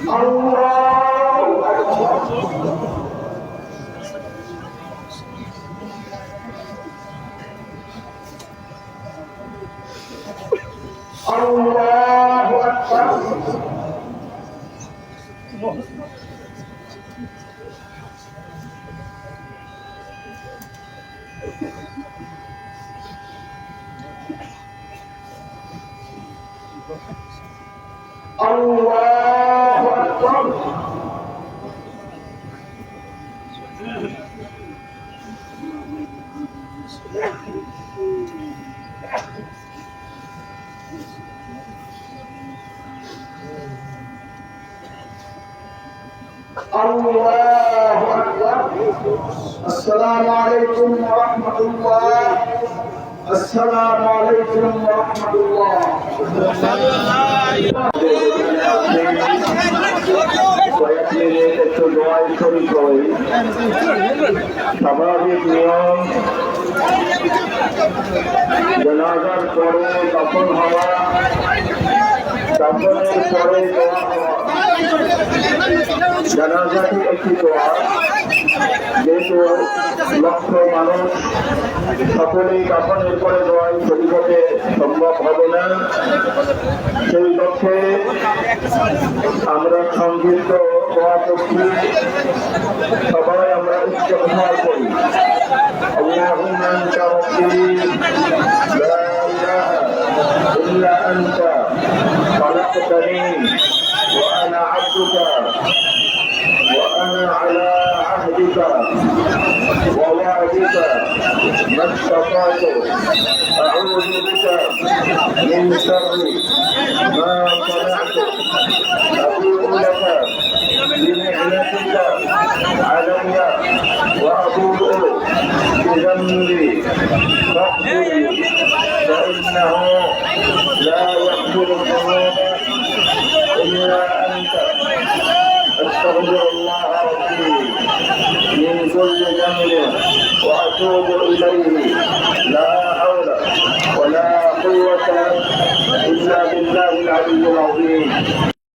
Allahu Akbar. Allahu Akbar. Allahu Akbar. Assalamualaikum warahmatullahi wabarakatuh. Assalamualaikum warahmatullahi একটু দোয়াই শরীক হই। স্বাভাবিক নিয়ম জানাজার পরে দাফন হওয়া, দাফনের পরে দোয়া হওয়া। জানাজাটি একটি দোয়া, যেহেতু লক্ষ মানুষ সকলেই দাফনের পরে দোয়াই শরীক হতে সম্ভব হবে না, সেই লক্ষ্যে আমরা সংক্ষিপ্ত দোয়া করছি। সবাই আমরা উচ্চারণ করি। আল্লাহুম্মা আনতা রাব্বী লা ইলাহা ইল্লা আনতা খালাকতানি ওয়া আনা আবদুকা ওয়া আনা আলা আহদিকা ওয়া ওয়া'দিকা মাসতাতা'তু আউযু বিকা মিন শাররি মা সানা'তু আবু'ু লাকা بنعمتك علي وأبوء بذنبي فاغفر لي فإنه لا يغفر الذنوب إلا أنت أستغفر الله ربي من كل ذنب وأتوب إليه لا حول ولا قوة إلا بالله العلي العظيم